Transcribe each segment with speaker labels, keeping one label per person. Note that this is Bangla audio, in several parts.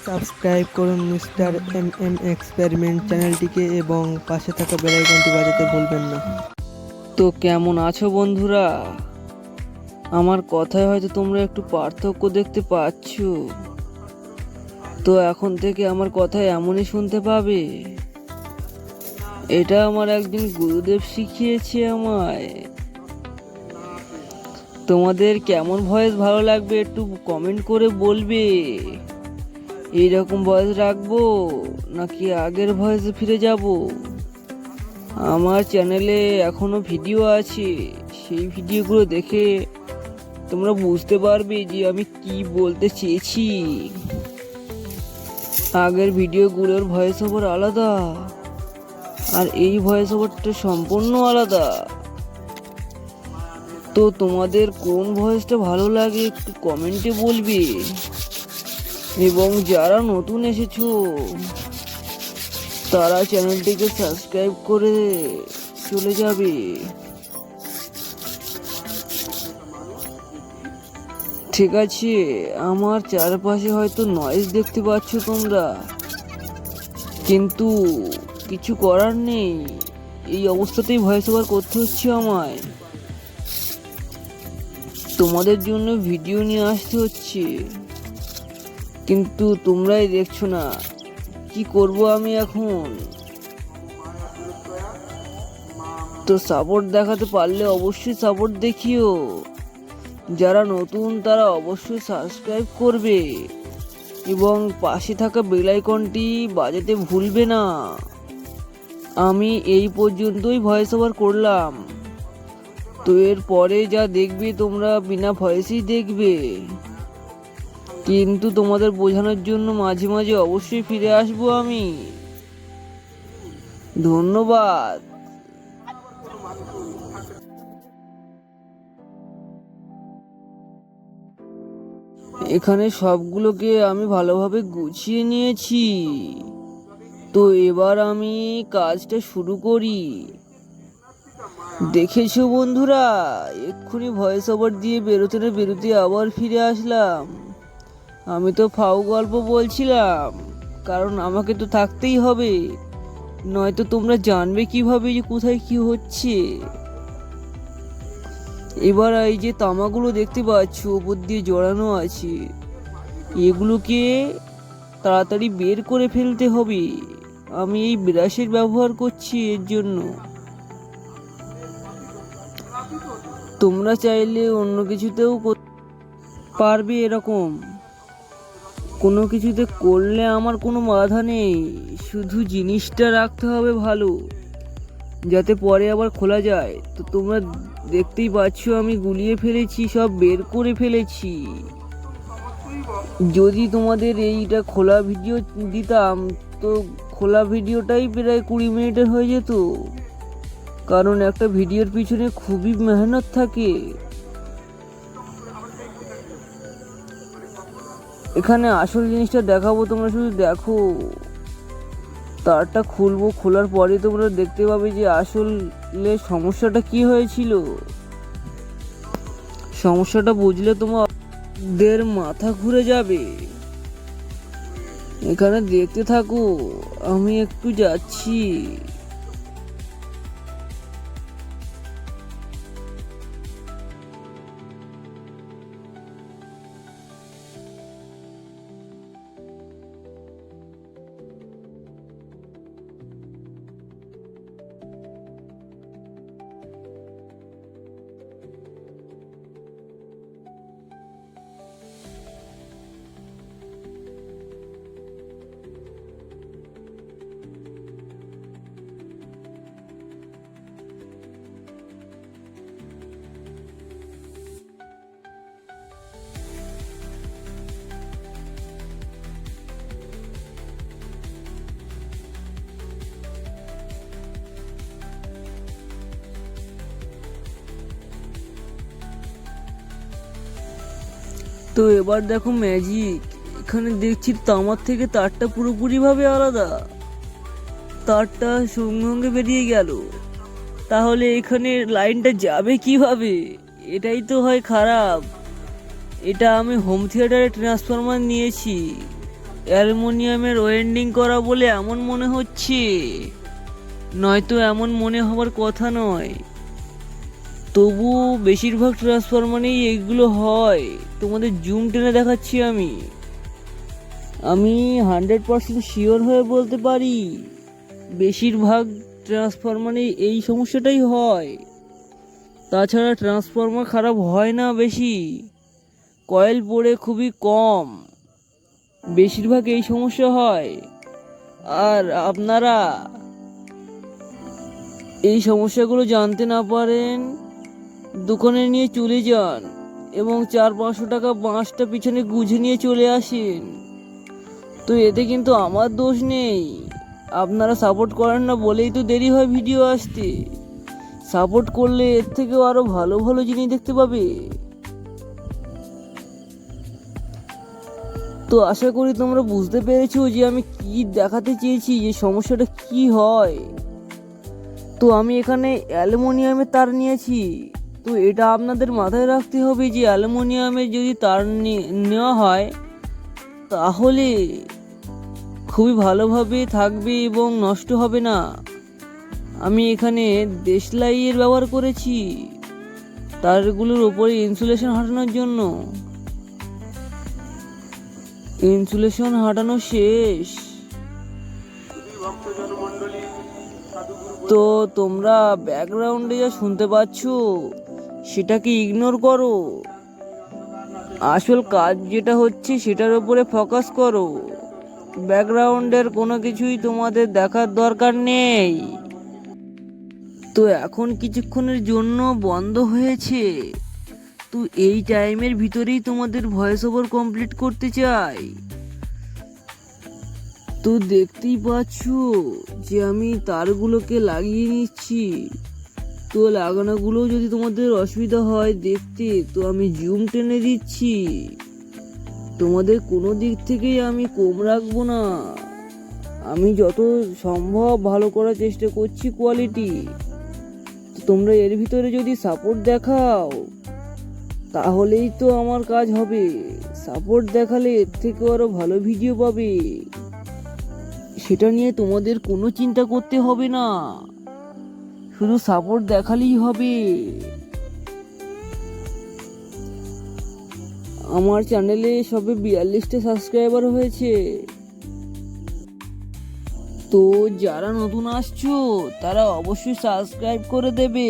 Speaker 1: সাবস্ক্রাইব করুন মিস্টার এম এক্সপেরিমেন্ট চ্যানেলটিকে এবং পাশে থাকা বেল আইকনটি বাজাতে ভুলবেন না।
Speaker 2: তো কেমন আছো বন্ধুরা? আমার কথায় হয়তো তোমরা একটু পার্থক্য দেখতে পাচ্ছ। তো এখন থেকে আমার কথা এমনই শুনতে পাবে। এটা আমার একজন গুরুদেব শিখিয়েছে আমায়। তোমাদের কেমন ভয়েস ভালো লাগবে একটু কমেন্ট করে বলবে। এইরকম ভয়েস রাখবো নাকি আগের ভয়েসে ফিরে যাব? আমার চ্যানেলে এখনো ভিডিও আছে, সেই ভিডিওগুলো দেখে তোমরা বুঝতে পারবে যে আমি কি বলতে চেয়েছি। আগের ভিডিওগুলোর ভয়েস ওভার আলাদা আর এই ভয়েস ওভারটা সম্পূর্ণ আলাদা। তো তোমাদের কোন ভয়েসটা ভালো লাগে একটু কমেন্টে বলবে। এবং যারা নতুন এসেছো তারা চ্যানেলটিকে সাবস্ক্রাইব করে চলে যাবে। ঠিক আছে, আমার চারপাশে হয়তো নয়েজ দেখতে পাচ্ছ তোমরা, কিন্তু কিছু করার নেই, এই অবস্থাতেই ভয়েস ওভার করতে হচ্ছে আমায়। তোমাদের জন্য ভিডিও নিয়ে আসতে হচ্ছে, কিন্তু তোমরাই দেখছো না। কি করব আমি এখন? তো সাপোর্ট দেখাতে পারলে অবশ্যই সাপোর্ট দেখিও। যারা নতুন তারা অবশ্যই সাবস্ক্রাইব করবে এবং পাশে থাকা বেল আইকনটি বাজাতে ভুলবে না। আমি এই পর্যন্তই ভয়েস ওভার করলাম, তো এর পরে যা দেখবে তোমরা বিনা ভয়েসেই দেখবে, কিন্তু তোমাদের বোঝানোর জন্য মাঝে মাঝে অবশ্যই ফিরে আসবো আমি। ধন্যবাদ। এখানে সবগুলোকে আমি ভালোভাবে গুছিয়ে নিয়েছি। তো এবার আমি কাজটা শুরু করি। দেখেছো বন্ধুরা, এক্ষুনি ভয়েস ওভার দিয়ে বেরোতে না বেরোতে আবার ফিরে আসলাম। আমি তো ফাউ গল্প বলছিলাম, কারণ আমাকে তো থাকতেই হবে, নয়তো তোমরা জানবে কিভাবে যে কোথায় কি হচ্ছে। এবার এই যে তামাগুলো দেখতে পাচ্ছ উপর দিয়ে জড়ানো আছে, এগুলোকে তাড়াতাড়ি বের করে ফেলতে হবে। আমি এই ব্রাশের ব্যবহার করছি এর জন্য। তোমরা চাইলে অন্য কিছুতেও পারবে এরকম। কোনো কিছুতে করলে আমার কোনো বাধা নেই, শুধু জিনিসটা রাখতে হবে ভালো, যাতে পরে আবার খোলা যায়। তো তোমরা দেখতেই পাচ্ছ আমি গুলিয়ে ফেলেছি, সব বের করে ফেলেছি। যদি তোমাদের এইটা খোলা ভিডিও দিতাম তো খোলা ভিডিওটাই প্রায় 20 মিনিটের হয়ে যেত, কারণ একটা ভিডিওর পিছনে খুবই মেহনত থাকে। এখানে আসল জিনিসটা দেখাবো, তোমরা শুধু দেখো। তারটা খুলবো, খোলার পরে তোমরা দেখতে পাবে যে আসলে সমস্যাটা কি হয়েছিল। সমস্যাটা বুঝলে তোমাদের মাথা ঘুরে যাবে। এখানে দেখতে থাকো, আমি একটু যাচ্ছি। তো এবার দেখো ম্যাজিক, এখানে দেখছি তামার থেকে তারটা পুরোপুরিভাবে আলাদা। তারটা সঙ্গে সঙ্গে বেরিয়ে গেল, তাহলে এখানে লাইনটা যাবে কিভাবে? এটাই তো হয় খারাপ। এটা আমি হোম থিয়েটারে ট্রান্সফরমার নিয়েছি, অ্যালুমিনিয়ামের ওয়েল্ডিং করা বলে এমন মনে হচ্ছে, নয়তো এমন মনে হওয়ার কথা নয়। তবু বেশিরভাগ ট্রান্সফরমারেই এইগুলো হয়। তোমাদের জুম টেনে দেখাচ্ছি আমি। আমি 100% শিওর হয়ে বলতে পারি, বেশিরভাগ ট্রান্সফরমারে এই সমস্যাটাই হয়। তাছাড়া ট্রান্সফরমার খারাপ হয় না বেশি, কয়েল পড়ে খুবই কম, বেশিরভাগ এই সমস্যা হয়। আর আপনারা এই সমস্যাগুলো জানতে না পারেন, দোকানে নিয়ে চলে যান এবং 400-500 টাকা বাঁশটা পিছনে গুঁজে নিয়ে চলে আসেন। তো এতে কিন্তু আমার দোষ নেই, আপনারা সাপোর্ট করেন না বলেই তো দেরি হয় ভিডিও আসতে। সাপোর্ট করলে এর থেকেও আরো ভালো ভালো জিনিস দেখতে পাবে। তো আশা করি তোমরা বুঝতে পেরেছো যে আমি কি দেখাতে চেয়েছি, যে সমস্যাটা কি হয়। তো আমি এখানে অ্যালুমিনিয়ামের তার নিয়েছি। তো এটা আপনাদের মাথায় রাখতে হবে যে অ্যালুমিনিয়ামের যদি তার নেওয়া হয় তাহলে খুবই ভালোভাবে থাকবে এবং নষ্ট হবে না। আমি এখানে দেশলাইয়ের ব্যবহার করেছি তারগুলোর উপরে ইনসুলেশন হাঁটানোর জন্য। ইনসুলেশন হাঁটানো শেষ। তো তোমরা ব্যাকগ্রাউন্ডে যা শুনতে পাচ্ছ সেটাকে ইগনোর করো, আসল কাজ যেটা হচ্ছে সেটার উপরে ফোকাস করো। ব্যাকগ্রাউন্ডের কোনো কিছুই তোমাদের দেখার দরকার নেই। তো এখন কিছুক্ষণের জন্য বন্ধ হয়েছে। তো এই টাইমের ভিতরেই তোমাদের ভয়েস ওভার কমপ্লিট করতে চাই। তো দেখতেই পাচ্ছ যে আমি তারগুলোকে লাগিয়ে নিচ্ছি। তো লাগানোগুলো যদি তোমাদের অসুবিধা হয় দেখতে, তো আমি জুম টেনে দিচ্ছি। তোমাদের কোনো দিক থেকেই আমি কম রাখবো না, আমি যত সম্ভব ভালো করার চেষ্টা করছি কোয়ালিটি। তো তোমরা এর ভিতরে যদি সাপোর্ট দেখাও তাহলেই তো আমার কাজ হবে। সাপোর্ট দেখালে এর থেকে আরো ভালো ভিডিও পাবে, সেটা নিয়ে তোমাদের কোনো চিন্তা করতে হবে না, শুধু সাপোর্ট দেখালেই হবে। আমার চ্যানেলে সবে 42টা সাবস্ক্রাইবার হয়েছে। তো যারা নতুন আসছো তারা অবশ্যই সাবস্ক্রাইব করে দেবে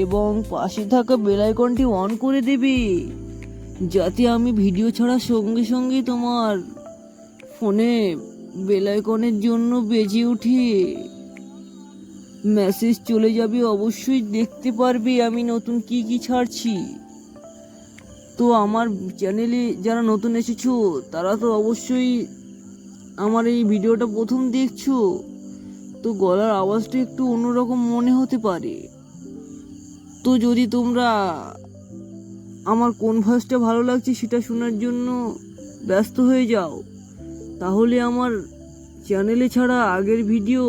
Speaker 2: এবং পাশে থাকা বেল আইকনটি অন করে দেবে, যাতে আমি ভিডিও ছাড়ার সঙ্গে সঙ্গে তোমার ফোনে বেল আইকনের জন্য বেজে উঠে মেসেজ চলে যাবে, অবশ্যই দেখতে পারবে আমি নতুন কি কি ছাড়ছি। তো আমার চ্যানেলে যারা নতুন এসেছো তারা তো অবশ্যই আমার এই ভিডিওটা প্রথম দেখছো, তো গলার আওয়াজটা একটু অন্যরকম মনে হতে পারে। তো যদি তোমরা আমার কোন ভয়েসটা ভালো লাগছে সেটা শোনার জন্য ব্যস্ত হয়ে যাও, তাহলে আমার চ্যানেলে ছাড়া আগের ভিডিও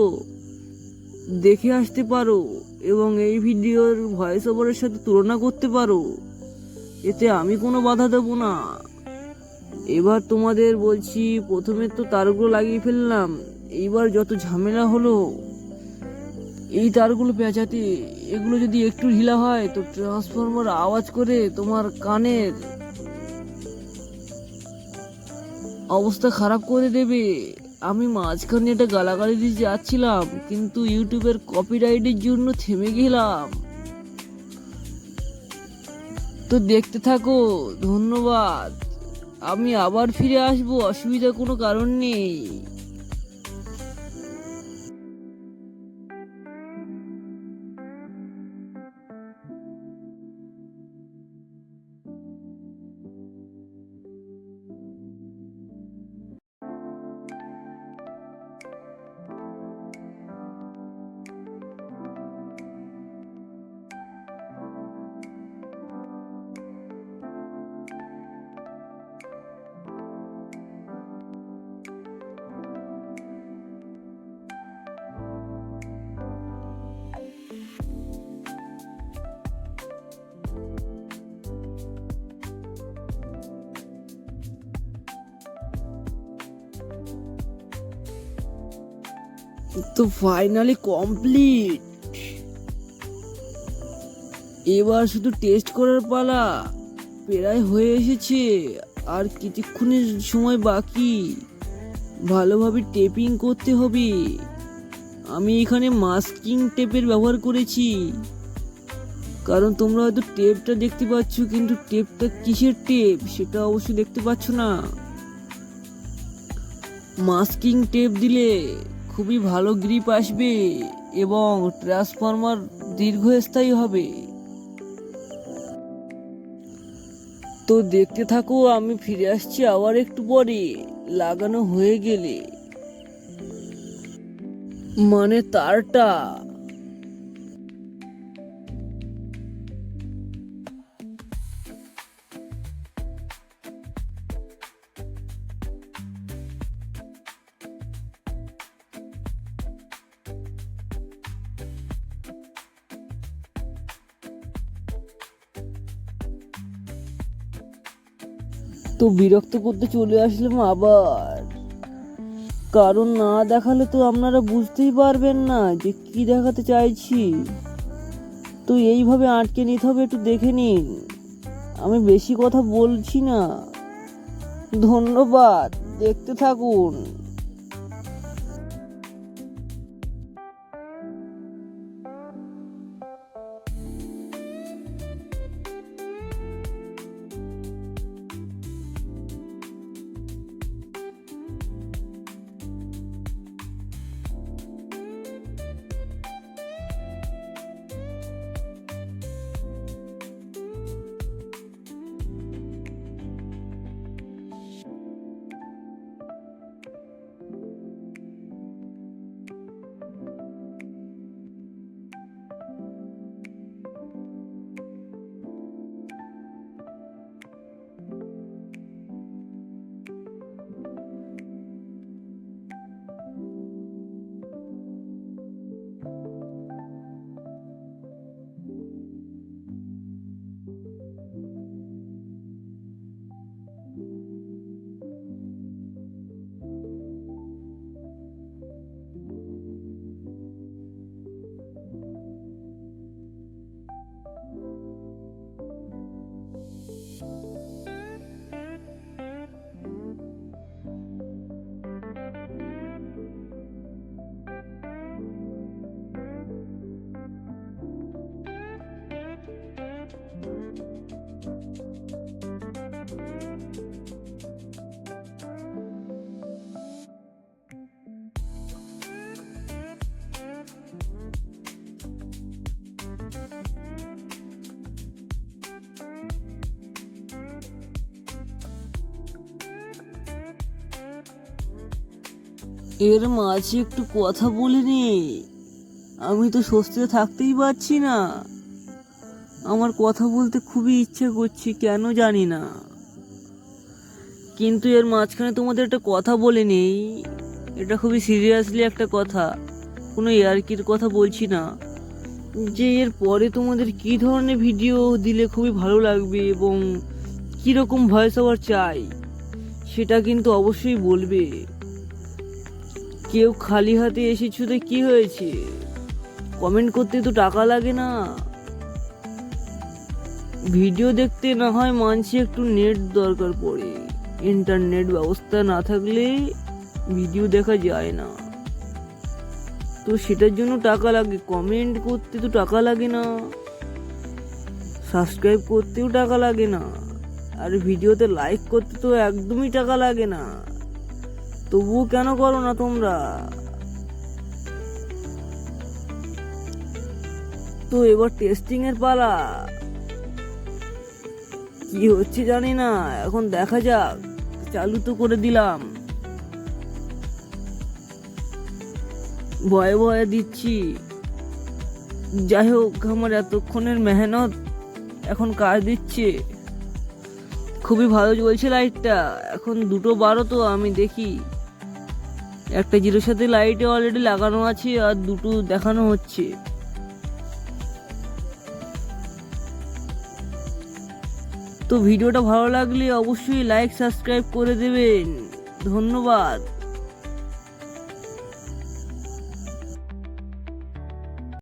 Speaker 2: দেখে আসতে পারো এবং এই ভিডিওর ভয়েস ওভারের সাথে তুলনা করতে পারো, এতে আমি কোনো বাধা দেবো না। এবার তোমাদের বলছি, প্রথমে তো তারগুলো লাগিয়ে ফেললাম, এইবার যত ঝামেলা হলো এই তারগুলো পেঁচাতে। এগুলো যদি একটু ঢিলা হয় তো ট্রান্সফরমার আওয়াজ করে তোমার কানের অবস্থা খারাপ করে দেবে। আমি মাঝখানে এটা গালাগালি দিয়ে যাচ্ছিলাম, কিন্তু ইউটিউবের কপিরাইটের জন্য থেমে গেলাম। তো দেখতে থাকো, ধন্যবাদ। আমি আবার ফিরে আসবো, অসুবিধা কোনো কারণ নেই। তো ফাইনালি কমপ্লিট। এবার শুধু টেস্ট করার পালা, প্রায় হয়ে এসেছে, আর কিছুক্ষণের সময় বাকি। ভালোভাবে টেপিং করতে হবে। আমি এখানে মাস্কিং টেপের ব্যবহার করেছি, কারণ তোমরা হয়তো টেপটা দেখতে পাচ্ছ, কিন্তু টেপটা কিসের টেপ সেটা অবশ্যই দেখতে পাচ্ছ না। মাস্কিং টেপ দিলে খুবই ভালো গ্রিপ আসবে এবং ট্রান্সফরমার দীর্ঘস্থায়ী হবে। তো দেখতে থাকো, আমি ফিরে আসছি আবার একটু পরে লাগানো হয়ে গেলে, মানে তারটা। তো বিরক্ত করতে চলে আসলাম আবার, কারণ না দেখালে তো আপনারা বুঝতেই পারবেন না যে কি দেখাতে চাইছি। তো এইভাবে আটকে নিতে হবে, একটু দেখে নিন। আমি বেশি কথা বলছি না। ধন্যবাদ, দেখতে থাকুন। এর মাঝে একটু কথা বলে নে। আমি তো স্বস্তিতে থাকতেই পারছি না। আমার কথা বলতে খুবই ইচ্ছে করছে, কেন জানি না। কিন্তু এর মাঝখানে তোমাদের একটা কথা বলে নেই, এটা খুবই সিরিয়াসলি একটা কথা, কোনো ইয়ার্কির কথা বলছি না। যে এর পরে তোমাদের কি ধরনের ভিডিও দিলে খুবই ভালো লাগবে এবং কীরকম ভয়েস ওভার চাই সেটা কিন্তু অবশ্যই বলবে। কেউ খালি হাতে এসেছো তো কি হয়েছে, কমেন্ট করতে তো টাকা লাগে না। ভিডিও দেখতে না হয় মানছি একটু নেট দরকার পড়ে, ইন্টারনেট ব্যবস্থা না থাকলে ভিডিও দেখা যায় না, তো সেটার জন্য টাকা লাগে। কমেন্ট করতে তো টাকা লাগে না, সাবস্ক্রাইব করতেও টাকা লাগে না, আর ভিডিওতে লাইক করতে তো একদমই টাকা লাগে না। তবুও কেন করো না তোমরা? তো এবার টেস্টিং এর পালা। কি হচ্ছে জানি না, এখন দেখা যাক। চালু তো করে দিলাম, ভয়ে ভয়ে দিচ্ছি। যাই হোক, আমার এতক্ষণের মেহনত এখন কাজ দিচ্ছে। খুবই ভালো জ্বলছে লাইটটা। এখন 2:12 তো, আমি দেখি একটা 0 সাথে লাইটে অলরেডি লাগানো আছে আর 2 দেখানো হচ্ছে। তো ভিডিওটা ভালো লাগলে অবশ্যই লাইক সাবস্ক্রাইব করে দেবেন। ধন্যবাদ।